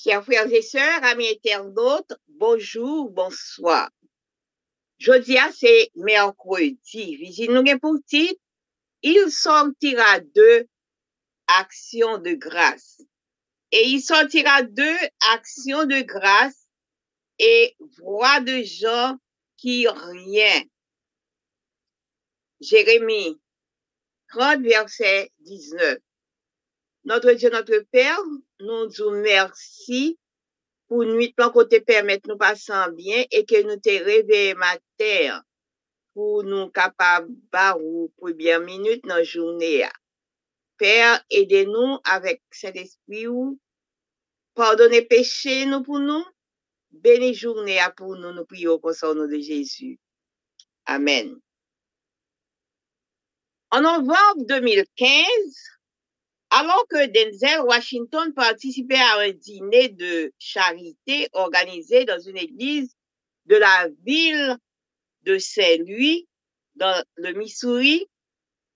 Chers frères et sœurs, amis internautes, bonjour, bonsoir. Jeudi, c'est mercredi. Vigile nous pour titre, il sortira de actions de grâce. Et il sortira de actions de grâce et voix de gens qui rien. Jérémie 30, verset 19. Notre Dieu, notre Père, nous disons merci pour nuit plan côté permettre nous passer bien et que nous te réveillons matin pour nous capables ou pour bien minute dans la journée. Père, aidez-nous avec cet esprit ou pardonnez péché nous pour nous. Béni journée pour nous, nous prions pour ça au nom de Jésus. Amen. En novembre 2015, alors que Denzel Washington participait à un dîner de charité organisé dans une église de la ville de Saint-Louis, dans le Missouri,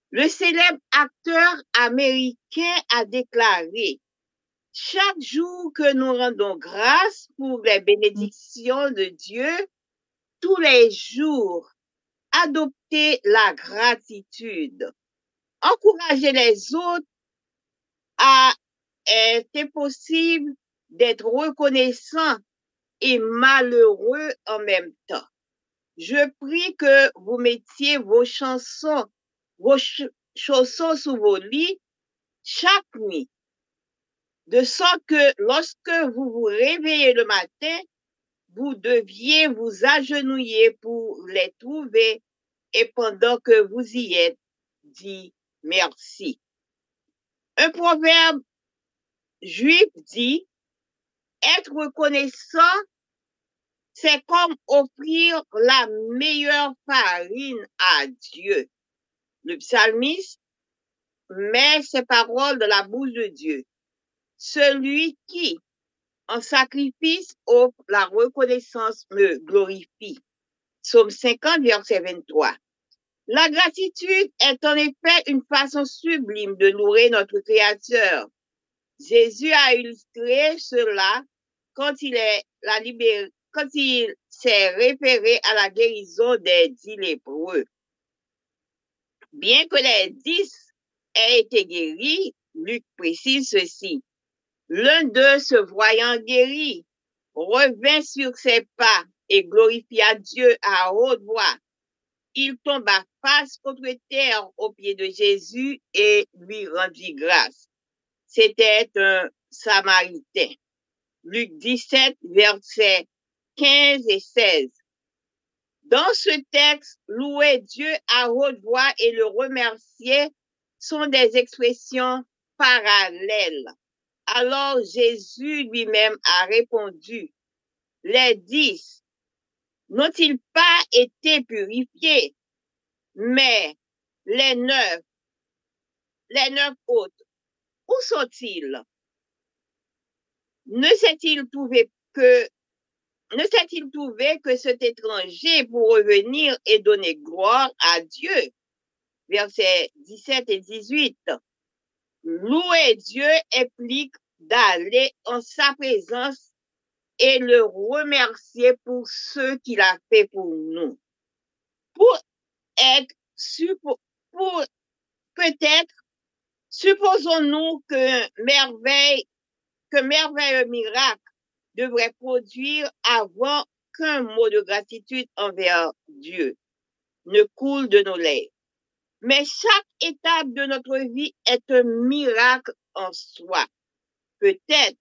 le célèbre acteur américain a déclaré: chaque jour que nous rendons grâce pour les bénédictions de Dieu, tous les jours, adoptez la gratitude. Encourager les autres à être possible d'être reconnaissant et malheureux en même temps. Je prie que vous mettiez vos chaussons sous vos lits chaque nuit, de sorte que lorsque vous vous réveillez le matin, vous deviez vous agenouiller pour les trouver et pendant que vous y êtes, dit merci. Un proverbe juif dit: être reconnaissant, c'est comme offrir la meilleure farine à Dieu. Le psalmiste met ces paroles de la bouche de Dieu. Celui qui, en sacrifice, offre la reconnaissance me glorifie. Psaume 50, verset 23. La gratitude est en effet une façon sublime de louer notre Créateur. Jésus a illustré cela quand il s'est référé à la guérison des 10 lépreux. Bien que les 10 aient été guéris, Luc précise ceci: l'un d'eux, se voyant guéri, revint sur ses pas et glorifia Dieu à haute voix. Il tomba face contre terre aux pieds de Jésus et lui rendit grâce. C'était un Samaritain. Luc 17, versets 15 et 16. Dans ce texte, louer Dieu à haute voix et le remercier sont des expressions parallèles. Alors Jésus lui-même a répondu: les 10 n'ont-ils pas été purifiés? Mais les 9 autres, où sont-ils? Ne s'est-il trouvé que cet étranger pour revenir et donner gloire à Dieu? Versets 17 et 18. Louer Dieu implique d'aller en sa présence et le remercier pour ce qu'il a fait pour nous. Peut-être, supposons-nous que merveilleux miracle devrait produire avant qu'un mot de gratitude envers Dieu ne coule de nos lèvres. Mais chaque étape de notre vie est un miracle en soi. Peut-être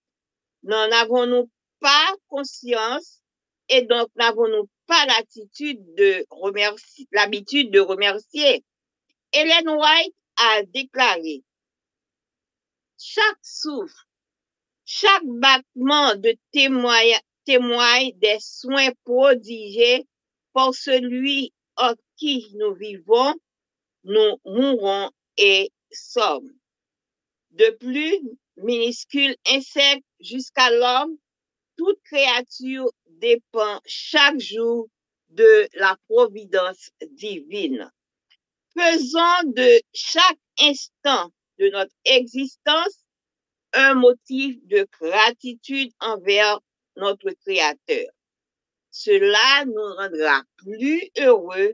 n'en avons-nous pas conscience et donc n'avons-nous pas l'habitude de remercier. Ellen White a déclaré: chaque souffle, chaque battement de témoigne des soins prodigés par celui en qui nous vivons, nous mourons et sommes. De plus minuscule insecte jusqu'à l'homme, toute créature dépend chaque jour de la providence divine. Faisons de chaque instant de notre existence un motif de gratitude envers notre Créateur. Cela nous rendra plus heureux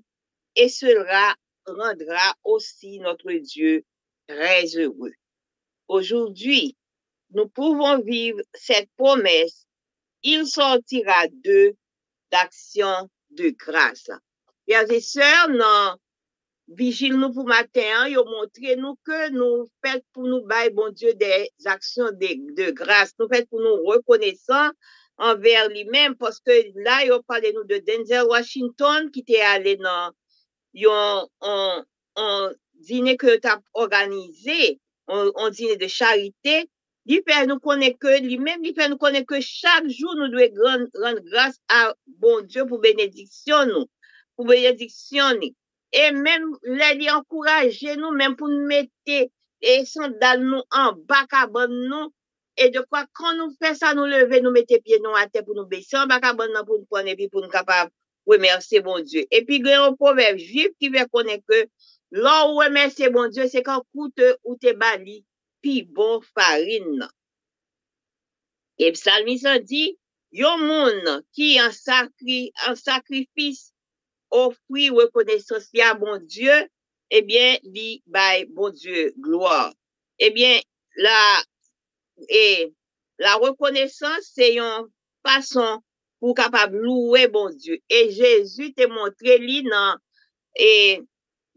et cela rendra aussi notre Dieu très heureux. Aujourd'hui, nous pouvons vivre cette promesse. Il sortira d'eux d'action de grâce. Frères et sœurs, non, vigile nous pour matin, ils ont montré nous que nous faisons pour nous bailler, bon Dieu, des actions de grâce. Nous faisons pour nous reconnaissants envers lui-même parce que là, ils ont parlé nous de Denzel Washington qui était allé dans un dîner que tu as organisé, un dîner de charité. Il fait nous connaître que lui-même, il fait nous connaître que chaque jour, nous devons rendre grâce à bon Dieu pour bénédiction nous, pour bénédiction nous. Et même, les encourager nous, même pour nous mettre et sandales nous en bas cabane nous. Et de quoi, quand nous faisons ça, nous lever, nous mettons pieds nous à terre pour nous baisser en bas cabane pour nous prendre et puis pour nous capables remercier bon Dieu. Et puis, il y a un proverbe juif qui veut connaître que l'on remercie bon Dieu, c'est quand coûte ou te bali, puis bon farine. Et psalmiste dit, yon moun qui en sacrifice offrit reconnaissance à bon Dieu, eh bien, li bay bon Dieu gloire. Eh bien, la reconnaissance, c'est une façon pour capable louer bon Dieu. Et Jésus t'a montré li dans et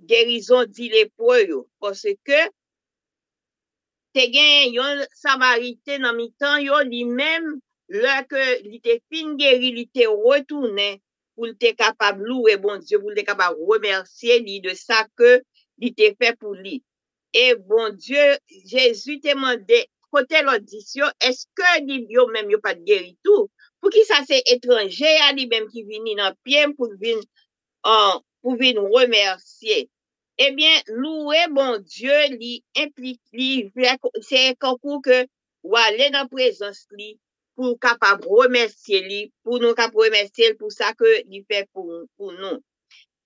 guérison dit lépreux parce que te gen yon Samaritain dans mi-temps yo lui-même là que li te fin guéri, li te retourné pour te capable louer bon Dieu, pour te capable remercier lui de ça que il te fait pour lui. Et bon Dieu, Jésus te demandé côté l'audition, est-ce que yo même yo pas guéri tout? Pour qui ça c'est étranger à lui-même qui vient dans pied pour venir remercier. Eh bien, louer bon Dieu, implique, c'est comme pour que, ou aller dans la présence, pour capable remercier lui, pour nous capable remercier pour ça que il fait pour nous.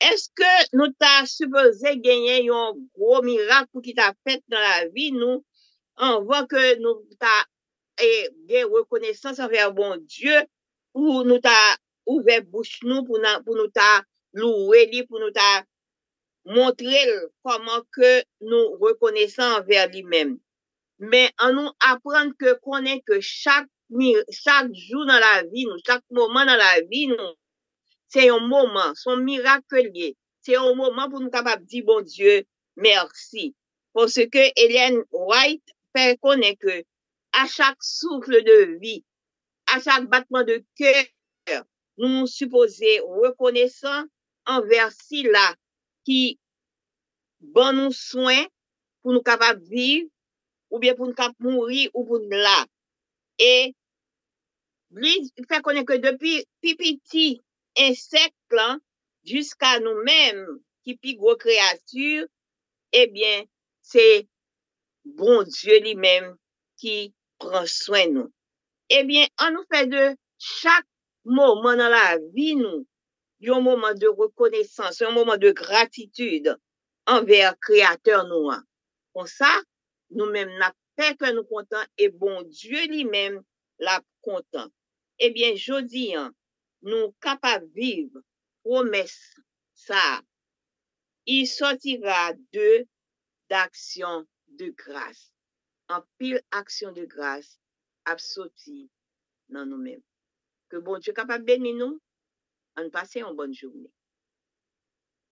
Est-ce que nous t'a supposé gagner un gros miracle qui t'a fait dans la vie, nous, on voit que nous t'a des reconnaissance envers bon Dieu, ou nous t'a ouvert bouche nous, pour nous t'a louer, pour nous t'a montrer comment que nous reconnaissons envers lui-même. Mais en nous apprendre que connaît que chaque jour dans la vie, nous, chaque moment dans la vie, nous, c'est un moment, son miracle lié. C'est un moment pour nous capables de dire, bon Dieu, merci. Parce que Hélène White fait connaître que à chaque souffle de vie, à chaque battement de cœur, nous supposons reconnaissants envers là qui bon nous soin pour nous capables de vivre, ou bien pour nous capables de mourir, ou pour nous là. Et lui fait connaître que depuis petit insecte jusqu'à nous-mêmes, qui plus gros créatures, eh bien, c'est bon Dieu lui-même qui prend soin de nous. Eh bien, on nous fait de chaque moment dans la vie, nous, un moment de reconnaissance, un moment de gratitude envers Créateur nous. Comme ça, nous-mêmes, n'a fait que nous contents et bon Dieu lui-même l'a content. Eh bien, je dis, nous capables de vivre promesse ça. Il sortira d'action de grâce. En pile action de grâce, absorti dans nous-mêmes. Que bon Dieu capable de bénir nous, en passer une bonne journée.